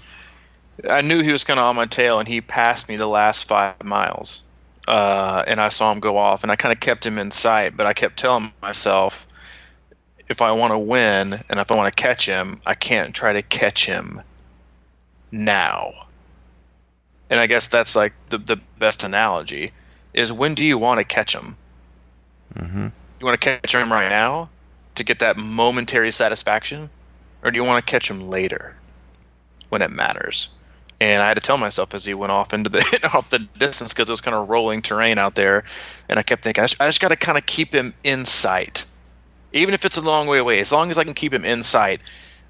I knew he was kind of on my tail, and he passed me the last 5 miles. And I saw him go off, and I kind of kept him in sight, but I kept telling myself, if I want to win and if I want to catch him, I can't try to catch him now. And I guess that's like the best analogy is, when do you want to catch him? Mm-hmm. You want to catch him right now to get that momentary satisfaction, or do you want to catch him later when it matters? And I had to tell myself as he went off into off the distance, because it was kind of rolling terrain out there, and I kept thinking, I just got to kind of keep him in sight, even if it's a long way away. As long as I can keep him in sight,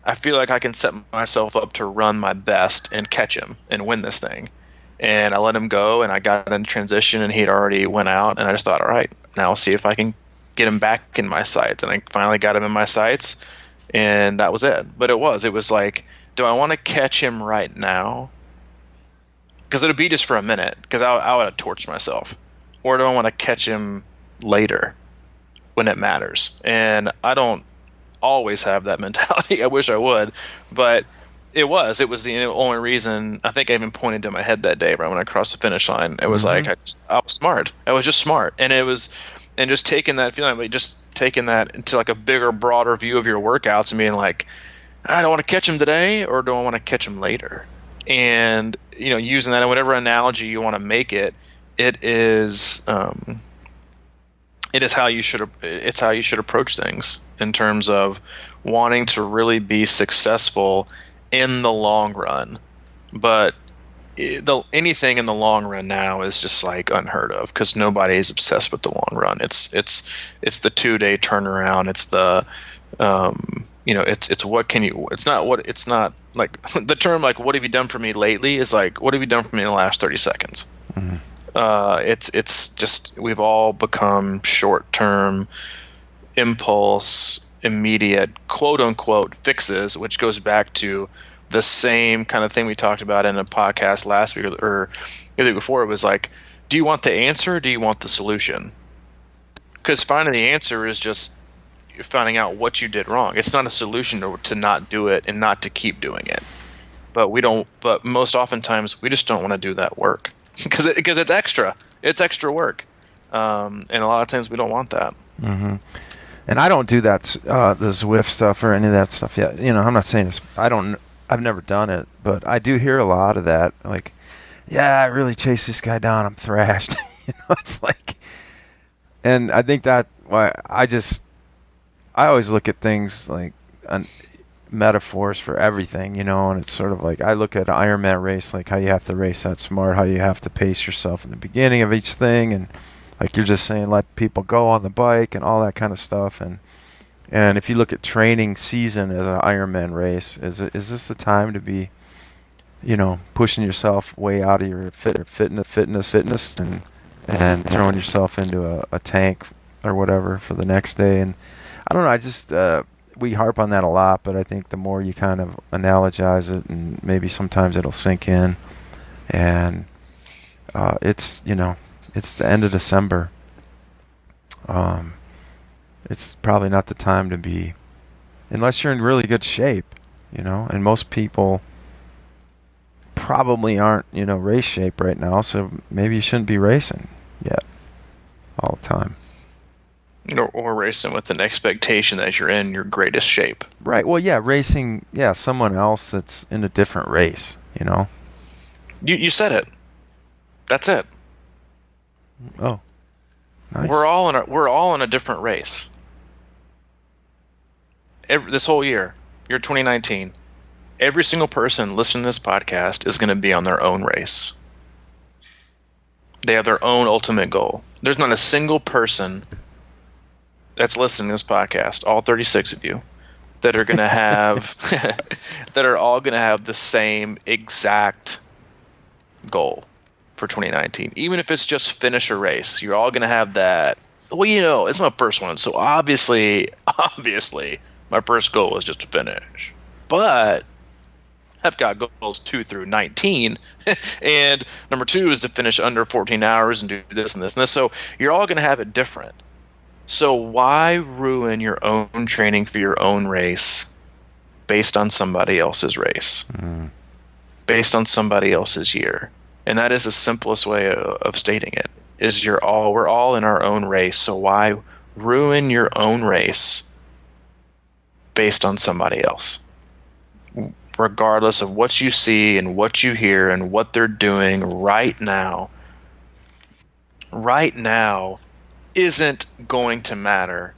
I feel like I can set myself up to run my best and catch him and win this thing. And I let him go, and I got in transition, and he'd already went out, and I just thought, all right, now I'll see if I can get him back in my sights. And I finally got him in my sights, and that was it. But it was like, do I want to catch him right now? Because it would be just for a minute, because I would have torched myself. Or do I want to catch him later when it matters? And I don't always have that mentality. I wish I would, but it was the only reason. I think I even pointed to my head that day right when I crossed the finish line. It was like, I was smart. I was just smart. And just taking that feeling, like just taking that into like a bigger, broader view of your workouts and being like, I don't want to catch him today, or do I want to catch him later? And using that in whatever analogy you want to make it, it is how you should approach things in terms of wanting to really be successful in the long run. But anything in the long run now is just like unheard of, because nobody is obsessed with the long run. It's the 2-day turnaround. It's the it's what can you, it's not like the term like, what have you done for me lately, is like, what have you done for me in the last 30 seconds? Mm-hmm. It's just, we've all become short-term, impulse, immediate, quote unquote fixes, which goes back to the same kind of thing we talked about in a podcast last week or the week before. It was like, do you want the answer, or do you want the solution? Because finding the answer is just finding out what you did wrong. It's not a solution to not do it and not to keep doing it. But most oftentimes we just don't want to do that work because it's extra. It's extra work. And a lot of times we don't want that. Mm-hmm. And I don't do that, the Zwift stuff or any of that stuff yet. I'm not saying this. I've never done it, but I do hear a lot of that. Like, yeah, I really chased this guy down, I'm thrashed. It's like, and I think that why I always look at things like, metaphors for everything, you know, and it's sort of like I look at an Ironman race like how you have to race that smart, how you have to pace yourself in the beginning of each thing, and like you're just saying, let people go on the bike and all that kind of stuff. And if you look at training season as an Ironman race, is this the time to be, you know, pushing yourself way out of your fitness and throwing yourself into a tank or whatever for the next day? And I don't know, I just we harp on that a lot, but I think the more you kind of analogize it, and maybe sometimes it'll sink in, and it's, you know, it's the end of December. It's probably not the time to be, unless you're in really good shape, you know, and most people probably aren't, you know, race shape right now, so maybe you shouldn't be racing yet all the time. Or racing with an expectation that you're in your greatest shape. Right. Well, yeah, racing, yeah, someone else that's in a different race, you know. You said it. That's it. Oh, nice. We're all in a different race. This whole year 2019, every single person listening to this podcast is going to be on their own race. They have their own ultimate goal. There's not a single person that's listening to this podcast, all 36 of you, that are going to have that are all going to have the same exact goal for 2019. Even if it's just finish a race, you're all going to have that. Well, you know, it's my first one, so obviously, my first goal is just to finish. But I've got goals 2 through 19, and number 2 is to finish under 14 hours and do this and this and this. So you're all going to have it different. So why ruin your own training for your own race based on somebody else's race, based on somebody else's year? And that is the simplest way of stating it, is we're all in our own race. So why ruin your own race based on somebody else? Regardless of what you see and what you hear and what they're doing right now isn't going to matter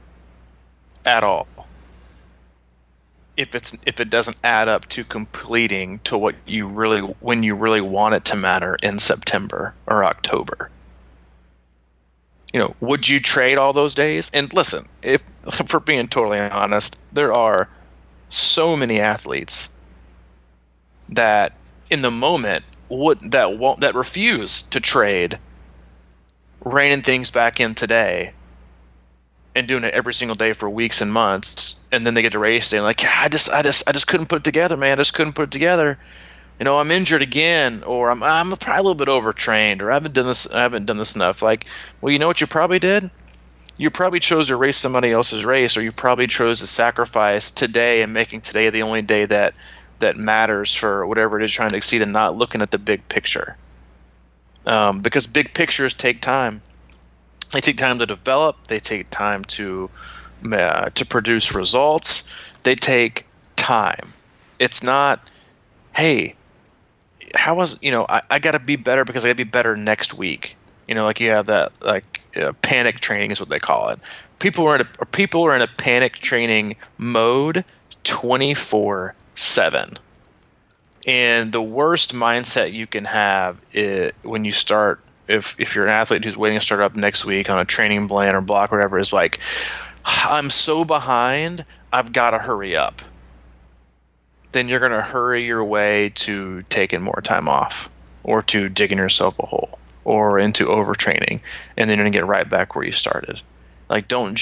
at all if it doesn't add up to completing to when you really want it to matter in September or October. You know, would you trade all those days? And listen, if for being totally honest, there are so many athletes that in the moment that refuse to trade reining things back in today and doing it every single day for weeks and months, and then they get to race day and like, I just couldn't put it together, man. I just couldn't put it together. You know, I'm injured again, or I'm probably a little bit overtrained, or I haven't done this enough. Like, well, you know what you probably did? You probably chose to race somebody else's race, or you probably chose to sacrifice today and making today the only day that matters for whatever it is trying to exceed, and not looking at the big picture. Because big pictures take time. They take time to develop. They take time to produce results. They take time. It's not, hey, I got to be better because I got to be better next week. You know, like you have that, like panic training is what they call it. People are in a panic training mode 24/7. And the worst mindset you can have is when you start, if you're an athlete who's waiting to start up next week on a training plan or block or whatever, is like, I'm so behind, I've got to hurry up. Then you're going to hurry your way to taking more time off, or to digging yourself a hole, or into overtraining, and then you're going to get right back where you started. Like, don't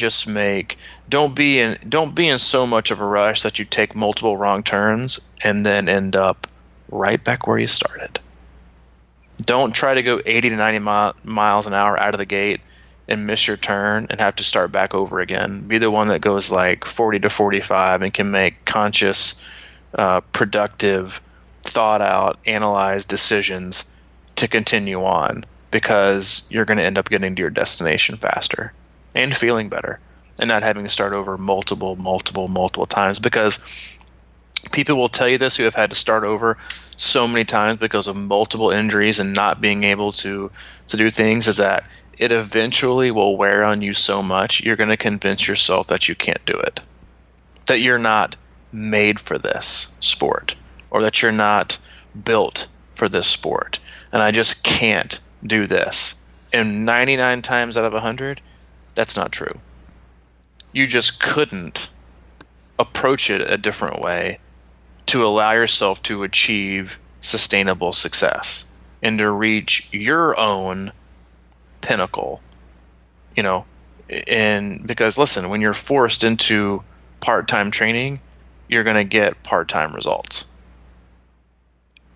be in so much of a rush that you take multiple wrong turns and then end up right back where you started. Don't try to go 80 to 90 miles an hour out of the gate and miss your turn and have to start back over again. Be the one that goes like 40 to 45 and can make conscious, productive, thought out, analyzed decisions to continue on, because you're going to end up getting to your destination faster and feeling better, and not having to start over multiple times. Because people will tell you this who have had to start over so many times because of multiple injuries and not being able to do things, is that it eventually will wear on you so much you're going to convince yourself that you can't do it, that you're not made for this sport, or that you're not built for this sport, and I just can't do this. And 99 times out of 100, that's not true. You just couldn't approach it a different way to allow yourself to achieve sustainable success and to reach your own pinnacle, you know. And because listen, when you're forced into part-time training, you're going to get part-time results.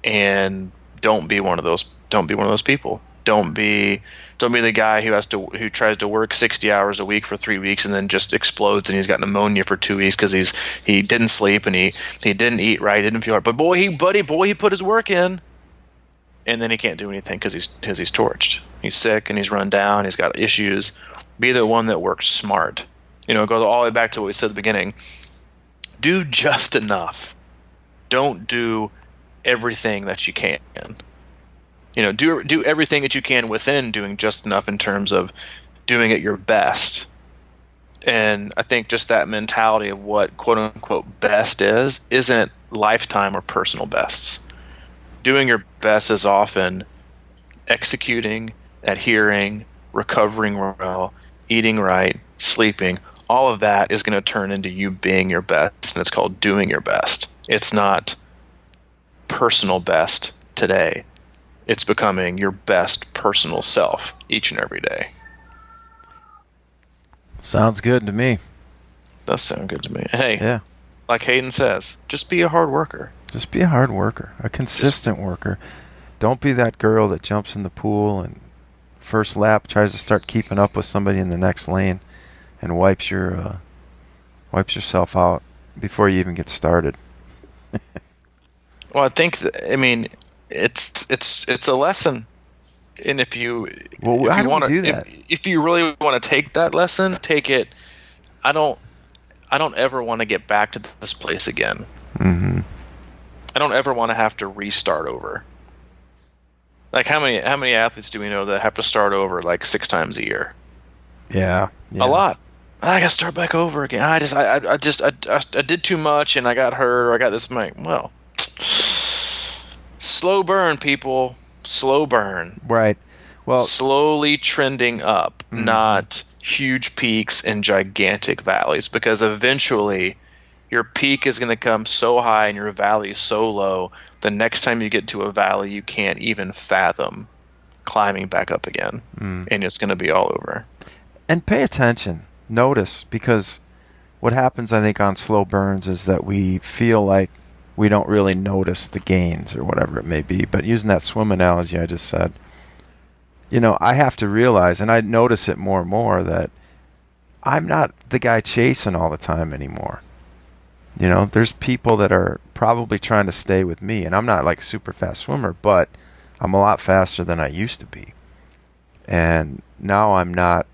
And don't be one of those people. Don't be the guy who tries to work 60 hours a week for 3 weeks and then just explodes and he's got pneumonia for 2 weeks because he didn't sleep and he didn't eat right, didn't feel right. But boy, he put his work in, and then he can't do anything because he's torched. He's sick and he's run down. He's got issues. Be the one that works smart. You know, it goes all the way back to what we said at the beginning. Do just enough. Don't do everything that you can. You know, do everything that you can within doing just enough in terms of doing it your best. And I think just that mentality of what quote unquote best isn't lifetime or personal bests. Doing your best is often executing, adhering, recovering well, eating right, sleeping. All of that is going to turn into you being your best, and it's called doing your best. It's not personal best today. It's becoming your best personal self each and every day. Sounds good to me. Does sound good to me. Hey, yeah, like Hayden says, just be a hard worker. Just be a hard worker, a consistent worker. Don't be that girl that jumps in the pool and first lap tries to start keeping up with somebody in the next lane and wipes yourself out before you even get started. Well, I mean, it's a lesson, and if you want to do that, if you really want to take that lesson, take it. I don't ever want to get back to this place again. Mm-hmm. I don't ever want to have to restart over. Like how many athletes do we know that have to start over like 6 times a year? Yeah. A lot. I got to start back over again. I did too much and I got hurt or I got this. Well, slow burn, people. Slow burn. Right. Well, slowly trending up, not huge peaks and gigantic valleys, because eventually your peak is going to come so high and your valley is so low. The next time you get to a valley, you can't even fathom climbing back up again, and it's going to be all over. And pay attention. Notice, because what happens, I think, on slow burns is that we feel like we don't really notice the gains or whatever it may be. But using that swim analogy I just said, you know, I have to realize, and I notice it more and more, that I'm not the guy chasing all the time anymore. You know, there's people that are probably trying to stay with me, and I'm not like a super fast swimmer, but I'm a lot faster than I used to be. And now I'm not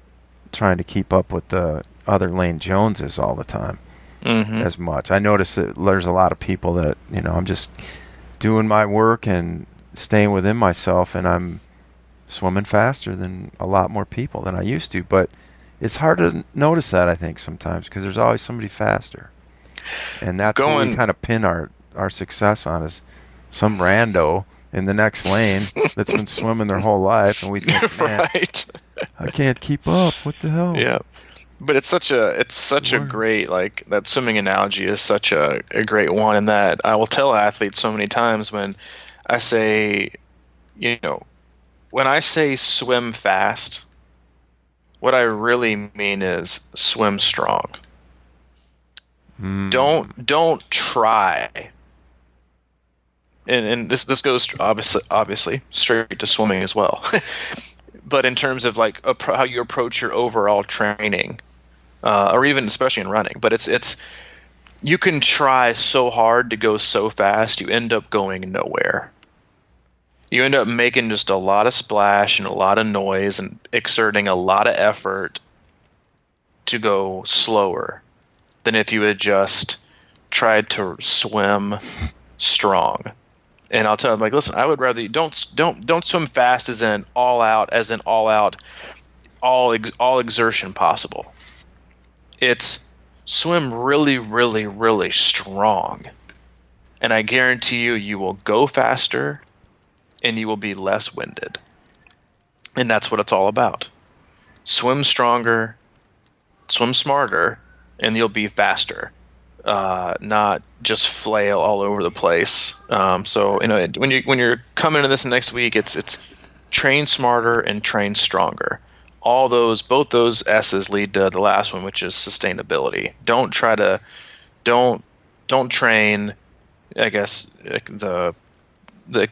trying to keep up with the other Lane Joneses all the time as much. I notice that there's a lot of people that, you know, I'm just doing my work and staying within myself, and I'm swimming faster than a lot more people than I used to. But it's hard to notice that, I think, sometimes, because there's always somebody faster. And that's what we kind of pin our success on, is some rando in the next lane that's been swimming their whole life, and we think, man, right. I can't keep up. What the hell? Yeah. But it's such a great, like, that swimming analogy is such a great one, in that I will tell athletes so many times when I say, you know, when I say swim fast, what I really mean is swim strong. Don't try. And this goes obviously straight to swimming as well. But in terms of like how you approach your overall training, or even especially in running, but it's you can try so hard to go so fast, you end up going nowhere. You end up making just a lot of splash and a lot of noise and exerting a lot of effort to go slower than if you had just tried to swim strong. And I'll tell them, like, listen, I would rather you don't swim fast as in all out, all exertion possible. It's swim really, really, really strong. And I guarantee you will go faster and you will be less winded. And that's what it's all about. Swim stronger, swim smarter, and you'll be faster. Not just flail all over the place. So when you're coming into this next week, it's train smarter and train stronger. Both those S's lead to the last one, which is sustainability. Don't train. I guess the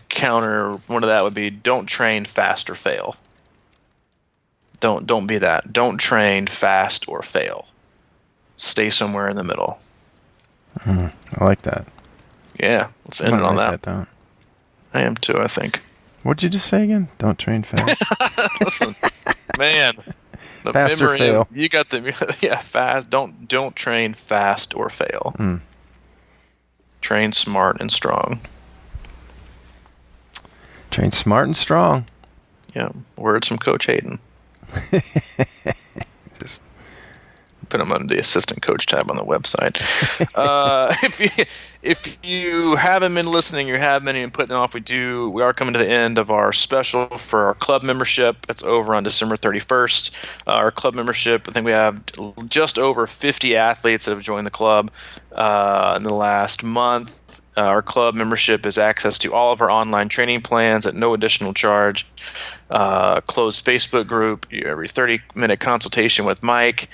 counter one of that would be don't train fast or fail. Don't be that. Don't train fast or fail. Stay somewhere in the middle. I like that. Yeah, let's end it on that. Down. I am too, I think. What'd you just say again? Don't train fast. Listen, man, the fast or fail. You got fast. Don't train fast or fail. Train smart and strong. Train smart and strong. Yeah, words from Coach Hayden. Just put them under the assistant coach tab on the website. If you haven't been listening, you have been putting it off. We are coming to the end of our special for our club membership. It's over on December 31st. Our club membership, I think we have just over 50 athletes that have joined the club in the last month. Our club membership is access to all of our online training plans at no additional charge. Closed Facebook group, every 30-minute consultation with Mike,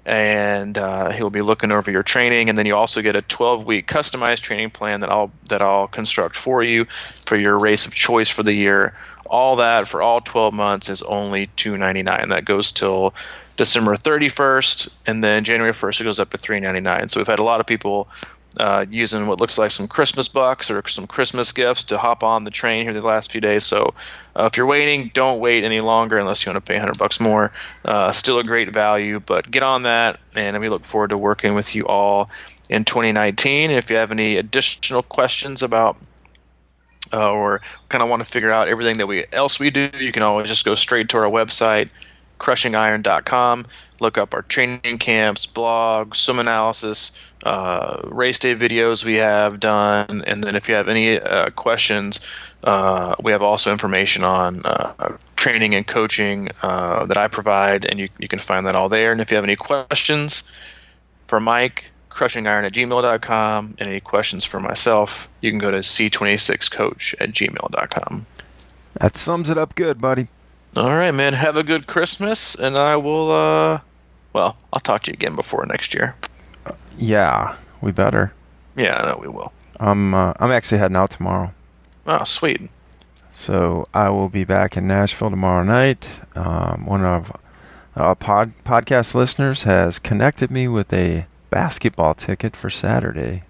and he'll be looking over your training. And then you also get a 12-week customized training plan that I'll construct for you for your race of choice for the year. All that for all 12 months is only $299. That goes till December 31st, and then January 1st it goes up to $399. So we've had a lot of people using what looks like some Christmas bucks or some Christmas gifts to hop on the train here the last few days. So if you're waiting, don't wait any longer unless you want to pay $100 more. Still a great value, but get on that, and we look forward to working with you all in 2019. If you have any additional questions about or kind of want to figure out everything that else we do, you can always just go straight to our website, crushingiron.com. Look up our training camps, blogs, swim analysis, race day videos we have done. And then if you have any questions, we have also information on training and coaching that I provide, and you can find that all there. And if you have any questions for Mike, crushingiron@gmail.com, and any questions for myself, you can go to c26coach@gmail.com. That sums it up good, buddy. All right, man. Have a good Christmas, and I will, I'll talk to you again before next year. Yeah, we better. Yeah, I know we will. I'm actually heading out tomorrow. Oh, sweet. So I will be back in Nashville tomorrow night. One of our podcast listeners has connected me with a basketball ticket for Saturday.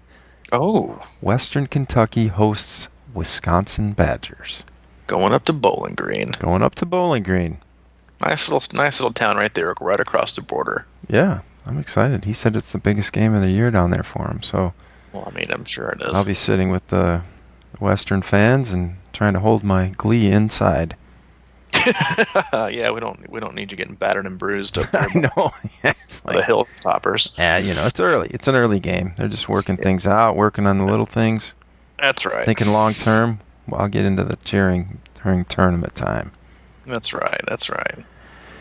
Oh. Western Kentucky hosts Wisconsin Badgers. Going up to Bowling Green. Nice little town right there, right across the border. Yeah, I'm excited. He said it's the biggest game of the year down there for him. So, well, I mean, I'm sure it is. I'll be sitting with the Western fans and trying to hold my glee inside. Yeah, we don't need you getting battered and bruised up there. I know. Yeah, it's like the Hilltoppers. Yeah, it's early. It's an early game. They're just working things out, working on the little things. That's right. Thinking long term. I'll get into the cheering during tournament time. That's right.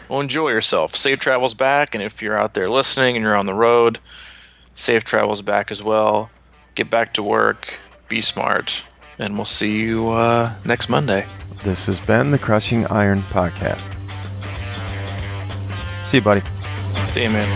Well, enjoy yourself. Safe travels back, and if you're out there listening and you're on the road, safe travels back as well. Get back to work. Be smart, and we'll see you next Monday. This has been the Crushing Iron Podcast. See you, buddy. See you, man.